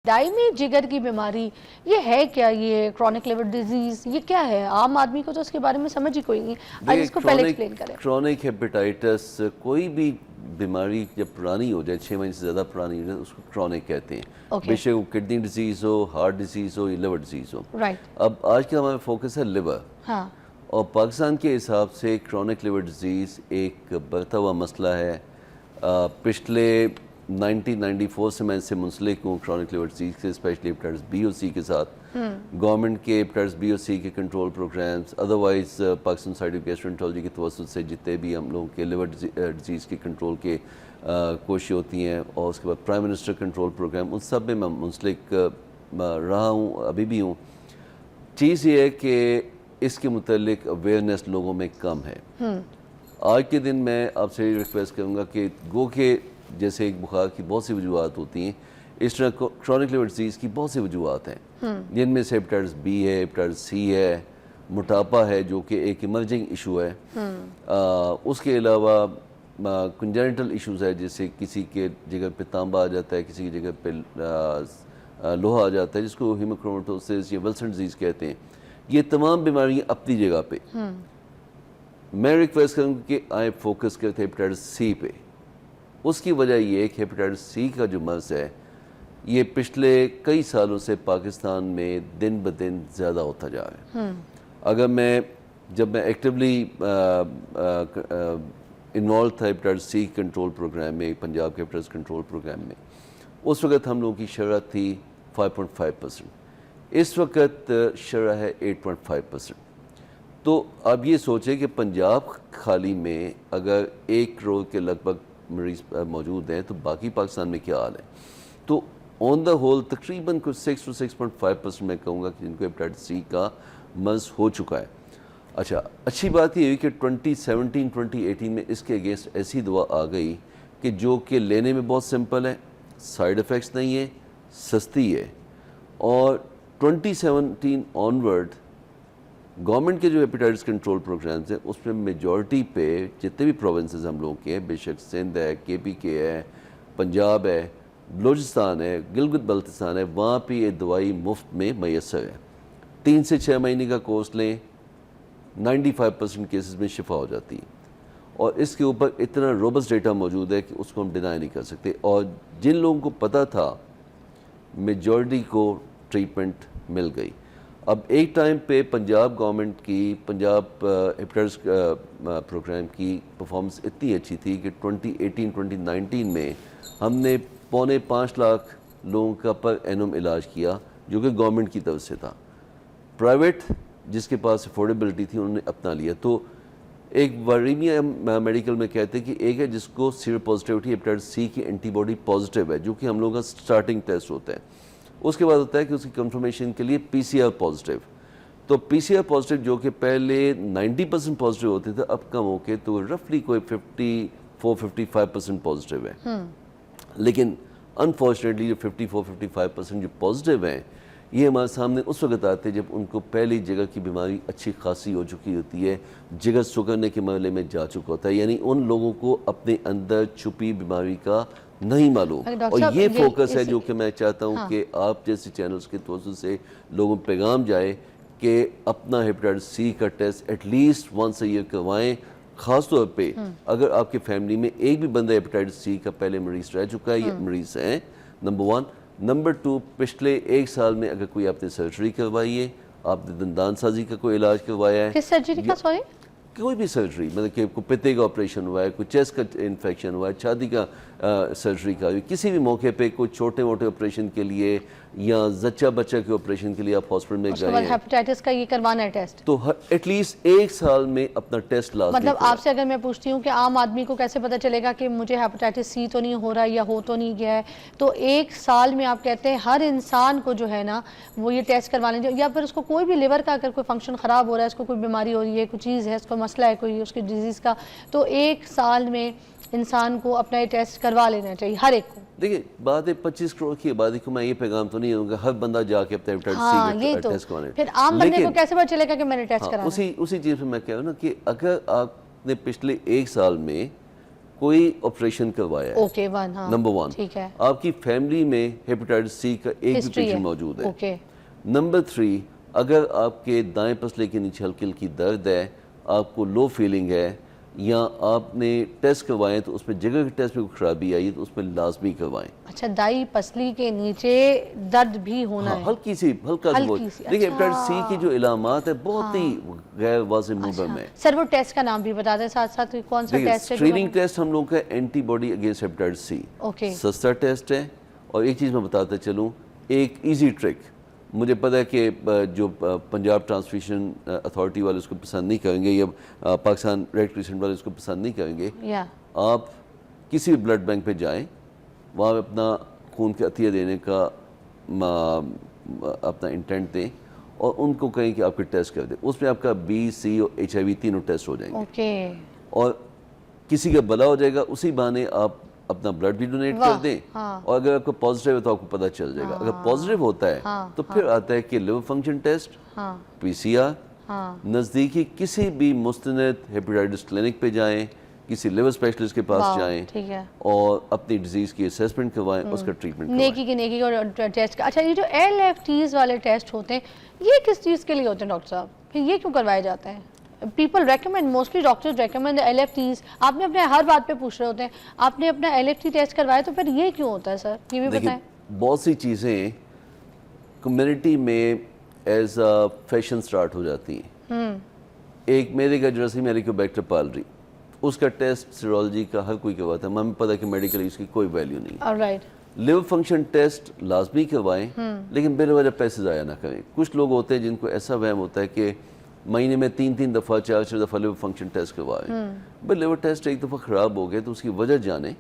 دائمی جگر کی بیماری یہ ہے کیا؟ یہ کرونک لیور ڈیزیز یہ کیا ہے؟ عام آدمی کو تو اس کے بارے میں سمجھ ہی کوئی نہیں. آج اس کو پہلے ایکسپلین کریں. کرونک ہیپیٹائٹس کوئی بھی بیماری جب پرانی ہو جائے 6 مہینے سے زیادہ پرانی ہو جائے اس کو کرونک کہتے ہیں. بے شک وہ کڈنی ڈیزیز ہو، ہارٹ ڈیزیز ہو یا لیور ڈیزیز ہو. اب آج کا ہمارا فوکس ہے لیور. اور پاکستان کے حساب سے کرونک لیور ڈیزیز ایک بڑھتا ہوا مسئلہ ہے. پچھلے 1994 سے میں اس سے منسلک ہوں کرونک لیور ڈیزیز سے، اسپیشلی ہیپیٹائٹس بی اور سی کے ساتھ. گورنمنٹ کے ہیپیٹائٹس بی اور سی کے control programmes, otherwise Pakistan society of gastroenterology کے توسط سے جتنے بھی ہم لوگوں کے لیور ڈیزیز کے کنٹرول کے کوششیں ہوتی ہیں، اور اس کے بعد پرائم منسٹر کنٹرول پروگرام، ان سب میں منسلک رہا ہوں، ابھی بھی ہوں. چیز یہ ہے کہ اس کے متعلق اویئرنیس لوگوں میں کم ہے. آج کے دن میں آپ سے ریکویسٹ کروں گا کہ گو کہ جیسے ایک بخار کی بہت سی وجوہات ہوتی ہیں، اس طرح کرونک لیور ڈیزیز کی بہت سی وجوہات ہیں، جن میں سے ہیپیٹائٹس بی ہے، ہیپیٹائٹس سی ہے، موٹاپا ہے جو کہ ایک ایمرجنگ ایشو ہے. اس کے علاوہ کنجنٹل ایشوز ہے، جیسے کسی کے جگہ پہ تانبا آ جاتا ہے، کسی کی جگہ پہ لوہا آ جاتا ہے، جس کو ہیموکرومٹوسس یا ولسن ڈیزیز کہتے ہیں. یہ تمام بیماریاں اپنی جگہ پہ. میں ریکویسٹ کروں گا کہ آئیں فوکس کرتے ہیپیٹائٹس سی پہ. اس کی وجہ یہ ہے کہ ہیپیٹائٹس سی کا جو مرض ہے یہ پچھلے کئی سالوں سے پاکستان میں دن بدن زیادہ ہوتا جا رہا ہے. اگر جب میں ایکٹیولی انوالو تھا ہیپیٹائٹس سی کنٹرول پروگرام میں، پنجاب کے ہیپیٹائٹس کنٹرول پروگرام میں، اس وقت ہم لوگوں کی شرح تھی 5.5%. اس وقت شرح ہے 8.5%. تو اب یہ سوچیں کہ پنجاب خالی میں اگر 1 کروڑ کے لگ بھگ مریض موجود ہیں تو باقی پاکستان میں کیا حال ہے. تو آن دا ہول تقریباً کچھ 6 to 6.5% میں کہوں گا کہ جن کو ہیپیٹائٹس سی کا مرض ہو چکا ہے. اچھا، اچھی بات یہ ہوئی کہ 2017-2018 میں اس کے اگینسٹ ایسی دوا آ گئی کہ جو کہ لینے میں بہت سمپل ہے، سائیڈ ایفیکٹس نہیں ہے، سستی ہے. اور 2017 آنورڈ گورنمنٹ کے جو ہیپیٹائٹس کنٹرول پروگرامز ہیں اس میں میجورٹی پہ جتنے بھی پروونسز ہم لوگوں کے ہیں، بے شک سندھ ہے، KPK ہے، پنجاب ہے، بلوچستان ہے، گلگت بلتستان ہے، وہاں پہ یہ دوائی مفت میں میسر ہے. 3 سے 6 مہینے کا کورس لیں، 95% کیسز میں شفا ہو جاتی ہے. اور اس کے اوپر اتنا روبسٹ ڈیٹا موجود ہے کہ اس کو ہم ڈینائی نہیں کر سکتے. اور جن لوگوں کو پتہ تھا میجورٹی کو ٹریٹمنٹ مل گئی. اب ایک ٹائم پہ پنجاب گورنمنٹ کی پنجاب ہیپیٹائٹس پروگرام کی پرفارمنس اتنی اچھی تھی کہ 2018-2019 میں ہم نے 4.25 لاکھ لوگوں کا پر اینم علاج کیا جو کہ گورنمنٹ کی طرف سے تھا. پرائیویٹ جس کے پاس افورڈیبلٹی تھی انہوں نے اپنا لیا. تو ایک وریمیا میڈیکل میں کہتے ہیں کہ ایک ہے جس کو سیرو پازیٹیوٹی ہیپیٹائٹس سی کی اینٹی باڈی پازیٹیو ہے، جو کہ ہم لوگوں کا سٹارٹنگ ٹیسٹ ہوتا ہے. اس کے بعد ہوتا ہے کہ اس کی کنفرمیشن کے لیے PCR پازیٹیو. تو PCR پازیٹیو جو کہ پہلے 90% پازیٹیو ہوتے تھے اب کم ہو کے تو رفلی کوئی 54-55% پازیٹیو ہے. لیکن انفارچونیٹلی جو 54-55% جو پازیٹیو ہیں یہ ہمارے سامنے اس وقت آتے ہیں جب ان کو پہلی جگر کی بیماری اچھی خاصی ہو چکی ہوتی ہے، جگر سکڑنے کے مرحلے میں جا چکا ہوتا ہے. یعنی ان لوگوں کو اپنے اندر چھپی بیماری کا نہیں معلوم. اور یہ فوکس ہے جو کہ میں چاہتا ہوں کہ آپ جیسے چینلز کے توسط سے لوگوں پہ پیغام جائے کہ اپنا ہیپیٹائٹس سی کا test at least once a year کروائیں. خاص طور پہ اگر آپ کے فیملی میں ایک بھی بندہ ہیپیٹائٹس سی کا پہلے مریض رہ چکا ہے یا مریض ہیں، نمبر 1. نمبر 2، پچھلے 1 سال میں اگر کوئی آپ نے سرجری کروائی ہے، آپ نے دندان سازی کا کوئی علاج کروایا ہے، کس سرجری کا؟ سوری، کوئی بھی سرجری، مطلب کہ کوئی پتے کا آپریشن ہوا ہے، کوئی چیسٹ کا انفیکشن ہوا ہے، چھاتی کا سرجری کا ہوئی، کسی بھی موقع پہ کوئی چھوٹے موٹے آپریشن کے لیے یا زچہ بچہ کے آپریشن کے لیے آپ ہاسپٹل میں گئے ہیں، ہیپیٹائٹس کا یہ کروانا ہے ٹیسٹ، تو ایٹ لیسٹ 1 سال میں اپنا ٹیسٹ لازمی. مطلب آپ سے اگر میں پوچھتی ہوں کہ عام آدمی کو کیسے پتہ چلے گا کہ مجھے ہیپیٹائٹس سی تو نہیں ہو رہا یا ہو تو نہیں گیا ہے، تو 1 سال میں آپ کہتے ہیں ہر انسان کو جو ہے نا وہ یہ ٹیسٹ کروا لیں. یا پھر اس کو کوئی بھی لیور کا اگر کوئی فنکشن خراب ہو رہا ہے، اس کو کوئی بیماری ہو رہی ہے، کوئی چیز ہے، اس کو مسئلہ ہے کوئی اس کی ڈیزیز کا، تو 1 سال میں انسان کو اپنا یہ ٹیسٹ کروا لینا چاہیے ہر ایک کو. دیکھیں بات ہے 25 کروڑ کی آبادی کو میں یہ پیغام تو نہیں دوں گا ہر بندہ جا کے اپنا ہیپیٹائٹس سی کا ٹیسٹ کروانے. پھر عام بندے کو کیسے پتہ چلے گا کہ میں نے ٹیسٹ کرانا ہے؟ اسی چیز پہ میں کہہ رہا ہوں نا کہ اگر آپ نے پچھلے 1 سال میں کوئی آپریشن کروایا ہے، اوکے 1 ہاں نمبر 1 ٹھیک ہے آپ کی فیملی میں ہیپیٹائٹس سی کا ایک بھی ہسٹری ہے پیشنٹ موجود ہے، اوکے نمبر 3 اگر آپ کے دائیں پسلے کے نیچے ہلکی ہلکی درد ہے، آپ کو لو فیلنگ ہے، یا آپ نے ٹیسٹ کروائے تو اس میں جگہ کے ٹیسٹ میں کوئی خرابی آئی تو اس میں لازمی کروائیں۔ اچھا دائی پسلی کے نیچے درد بھی ہونا ہے ہلکی سی ہلکا سا ہلکی سی، دیکھیں اچھا۔ ہیپیٹائٹس سی کی جو علامات ہے بہت ہی غیر واضح مبہم ہے۔ سر وہ ٹیسٹ کا نام بھی بتا دیں ساتھ ساتھ کون سا دیکھیں ٹیسٹ ہے اسکریننگ ٹیسٹ ہم لوگوں کا اینٹی باڈی اگینسٹ ہیپیٹائٹس سی، اوکے سستا ٹیسٹ ہے۔ اور ایک چیز میں بتاتا چلوں، ایک ایزی ٹرک، مجھے پتہ ہے کہ جو پنجاب ٹرانسفیوژن اتھارٹی والے اس کو پسند نہیں کریں گے، یا پاکستان ریڈ کریسنٹ والے اس کو پسند نہیں کریں گے، یا آپ کسی بھی بلڈ بینک پہ جائیں، وہاں اپنا خون کے عطیہ دینے کا اپنا انٹینٹ دیں اور ان کو کہیں کہ آپ کے ٹیسٹ کر دیں، اس میں آپ کا بی سی اور ایچ آئی وی تینوں ٹیسٹ ہو جائیں گے، اوکے اور کسی کا بلا ہو جائے گا، اسی بہانے آپ اپنا بلڈ بھی ڈونیٹ کر دیں، اور اگر آپ کو پازیٹیو ہے تو آپ کو پتہ چل جائے گا۔ اگر پازیٹیو ہوتا ہے تو پھر آتا ہے کہ لیور فنکشن ٹیسٹ، پی سی آر، نزدیکی کسی بھی مستند ہیپیٹائٹس کلینک پہ جائیں، کسی لیور اسپیشلسٹ کے پاس جائیں ٹھیک ہے اور اپنی ڈیزیز کی اسیسمنٹ کروائیں، اس کا ٹریٹمنٹ کروائیں۔ نیکی کی نیکی اور ٹیسٹ کا۔ اچھا یہ جو ایل ایف ٹیز والے ٹیسٹ ہوتے ہیں یہ کس چیز کے لیے ہوتے ہیں ڈاکٹر صاحب، پھر یہ کیوں کروائے جاتے ہیں؟ People recommend, mostly doctors recommend L F Ts, آپ نے اپنے ہر بات پہ پوچھ رہے ہوتے ہیں، آپ نے اپنا ایل ایف ٹی ٹیسٹ کروایا تو پھر یہ کیوں ہوتا ہے سر، یہ بھی دیکھیں بتائیں۔ بہت سی چیزیں کمیونٹی میں ایز اے فیشن سٹارٹ ہو جاتی ہیں۔ ایک میرے کا جرسی میلیکوبیکٹر پالری، اس کا ٹیسٹ سیرولوجی کا ہر کوئی کرواتا ہے، ہمیں پتہ ہے کہ میڈیکلی اس کی کوئی ویلیو نہیں ہے۔ آلرائٹ لیور فنکشن ٹیسٹ لازمی کروائیں، لیکن بے وجہ پیسے ضائع نہ کریں۔ کچھ لوگ ہوتے ہیں جن کو ایسا وہم ہوتا ہے کہ مہینے میں 3 دفعہ 4 دفعہ لیور فنکشن ٹیسٹ کروائیں۔ بھائی لیور ٹیسٹ ایک دفعہ خراب ہو گئے تو اس کی وجہ جانیں،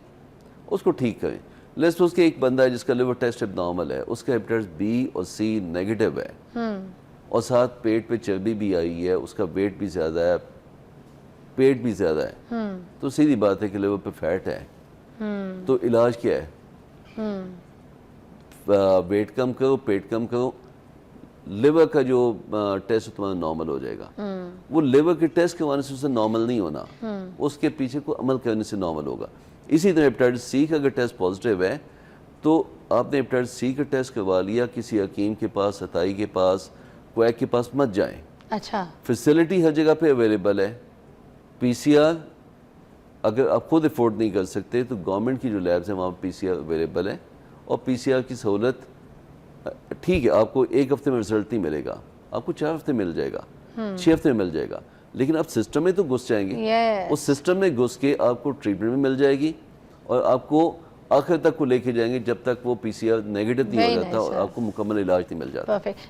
اس کو ٹھیک کریں۔ لیٹس اس کے ایک بندہ ہے جس کا لیور ٹیسٹ اب نارمل ہے، اس کا ہیپیٹائٹس بی اور سی نیگیٹو ہے، اور ساتھ پیٹ پہ چربی بھی آئی ہے، اس کا ویٹ بھی زیادہ ہے، پیٹ بھی زیادہ ہے، تو سیدھی بات ہے کہ لیور پہ فیٹ ہے، تو علاج کیا ہے؟ ویٹ کم کرو، پیٹ کم کرو، لیور کا جو ٹیسٹ تمہارا نارمل ہو جائے گا۔ وہ لیور کے ٹیسٹ کروانے سے اسے نارمل نہیں ہونا، اس کے پیچھے کو عمل کرنے سے نارمل ہوگا۔ اسی طرح ہیپیٹائٹس سی کا اگر ٹیسٹ پازیٹیو ہے تو آپ نے ہیپیٹائٹس سی کا ٹیسٹ کروا لیا، کسی حکیم کے پاس، عطائی کے پاس، کویک کے پاس مت جائیں۔ اچھا فیسلٹی ہر جگہ پہ اویلیبل ہے۔ پی سی آر اگر آپ خود افورڈ نہیں کر سکتے تو گورنمنٹ کی جو لیبز ہیں وہاں پی سی آر اویلیبل ہے، اور پی سی آر کی سہولت ٹھیک ہے، آپ کو 1 ہفتے میں رزلٹ نہیں ملے گا، آپ کو 4 ہفتے مل جائے گا، 6 ہفتے میں مل جائے گا، لیکن آپ سسٹم میں تو گھس جائیں گے، اس سسٹم میں گھس کے آپ کو ٹریٹمنٹ بھی مل جائے گی، اور آپ کو آخر تک کو لے کے جائیں گے جب تک وہ پی سی آر نیگیٹو نہیں ہو جاتا اور آپ کو مکمل علاج نہیں مل جاتا۔ پرفیکٹ۔